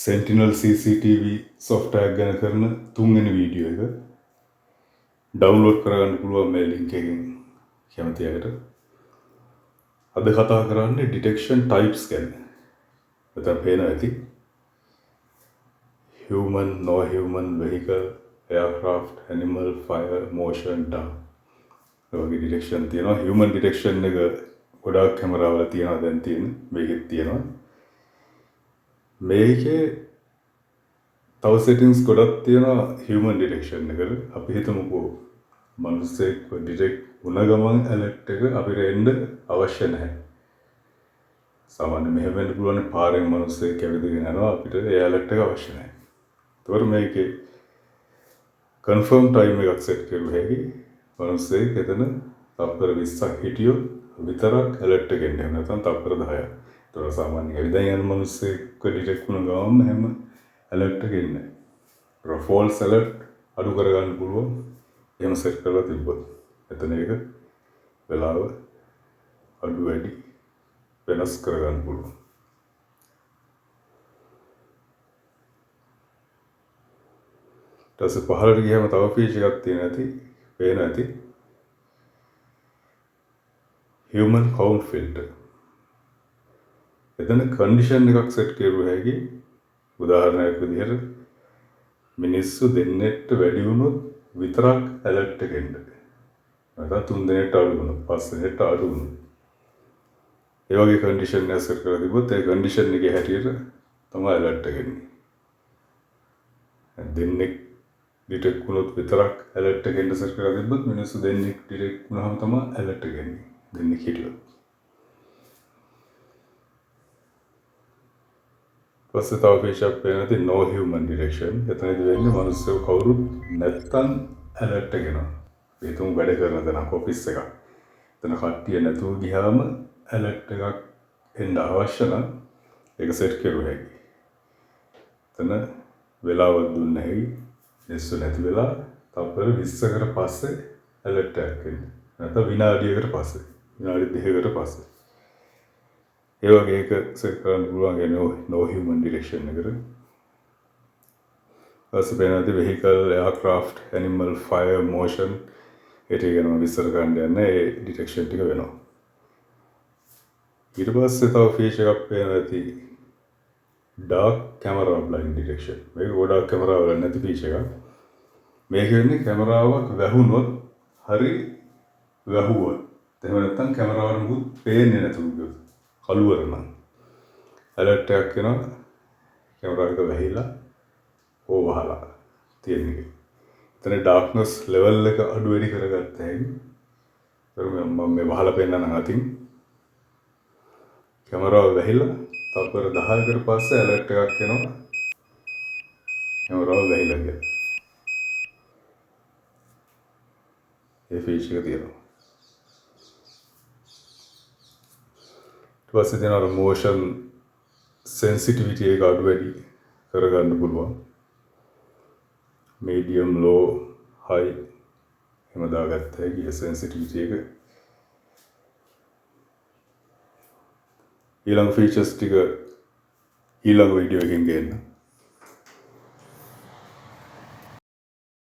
Sentinel CCTV software ගැන කරන තුන්වෙනි වීඩියෝ එක ඩවුන්ලෝඩ් කරගන්න පුළුවන් මේ ලින්ක් එකෙන් කැමති අයට. අද කතා කරන්නේ detection types ගැන. මෙතන පේනවා ඇති. human, no human, vehicle, aircraft, animal, fire, motion, dark. ඒ වගේ detection තියෙනවා. human detection එක ගොඩාක් කැමරාවල තියෙනවා දැන් තියෙන. මේකෙත් තියෙනවා. මේකේ තව settings ගොඩක් තියෙනවා human detection එකට. අපි හිතමුකෝ මනුස්සයෙක් detect වුණ ගමන් alert එක අපිට එන්න අවශ්‍ය නැහැ. සාමාන්‍යයෙන් මෙහෙම වෙන්න පුළුවන් පාරෙන් මනුස්සයෙක් ඇවිදගෙන යනවා අපිට ඒ alert එක අවශ්‍ය නැහැ. ඒතකොට මේකේ confirm time එකක් set කරුව හැකි මනුස්සයෙක් එතන තප්පර 20ක් හිටියොත් විතරක් alert එක එන්නේ. නැත්නම් තප්පර 10ක්. ඒතකොට සාමාන්‍යයෙන් ඇවිදගෙන යන මනුස්සයෙක් detect වුණ ගමන් හැම alert එක එන්නේ. false alert අඩු කරගන්න පුළුවන්. එහෙම set කරලා තිබ්බොත්. එතන ඒක වෙලාව අඩු වැඩි වෙනස් කරගන්න පුළුවන්. ඊට පස්සේ පහළට ගියාම තව feature එකක් තියෙන ඇති. පේන ඇති. human count filter. එතන condition එකක් set කරුව හැකි. උදාහරණයක් විදිහට මිනිස්සු දෙන්නෙක්ට වැඩි වුණොත් විතරක් alert එක එන්න. නැත්නම් 3 දෙනෙක්ට අඩු වුණොත් 5 දෙනෙක්ට අඩු වුණොත්. ඒ වගේ condition එක set කරලා තිබ්බොත් ඒ condition එකේ හැටියට තමයි alert එක එන්නේ. දෙන්නෙක් detect වුණොත් විතරක් alert එක එන්න set කරලා තිබ්බොත් මිනිස්සු දෙන්නෙක් detect වුණාම තමයි alert එක එන්නේ. දෙන්නෙක් හිටියොත්. පස්සේ තව feature එකක් පේන ඇති no human detection. එතනදී වෙන්නේ මිනිස්සු කවුරුත් නැත්තම් alert එක එනවා. ඒතුම් වැඩ කරන තැනක ඔෆිස් එකක්. එතන කට්ටිය නැතුව ගියාම alert එකක් එන්න අවශ්‍ය නම් ඒක set කරුව හැකියි. එතන වෙලාවක් දුන්න හැකි. මිනිස්සු නැති වෙලා තප්පර 20කට පස්සේ alert එකක් එන්නේ. නැත්නම් විනාඩියකට පස්සේ. විනාඩි 2කට පස්සේ. ඒ වගේ එක set කරන්න පුළුවන් no human detection එකට. ඊපස්සේ වෙනදි vehicle, aircraft, animal, fire, motion ඒක ගැන විස්තර කරන්න යන්නේ ඒ detection ටික වෙනවා. ඊට පස්සේ තව feature එකක් පේනවා ඇති dark camera blind detection. මේක ගොඩාක් කැමරාවල නැති feature එකක්. මේක වෙන්නේ කැමරාවක් වැහුනොත් හරි වැහුවොත් එහෙම නැත්නම් කැමරාවට මුකුත් පේන්නේ නැතුව ගියොත් කළුවර නම් alert එකක් එනවා කැමරා එක වැහිලා ඕ වහලා තියෙන්නේ. එතන darkness level එක අඩු වැඩි කරගත්ත හැකි. මම මේ වහලා පෙන්නන අතින් කැමරාව වැහිලා තප්පර 10කට පස්සේ alert එකක් එනවා කැමරාව වැහිලා කියලා. ඒ feature එක තියෙනවා. ඊට පස්සේ තියෙනවා motion sensitivity එක අඩු වැඩි කරගන්න පුළුවන්. medium, low, high එහෙම දාගත්ත හැකි sensitivity එක. ඊළඟ features ටික ඊළඟ වීඩියෝ එකකින් ගේන්න.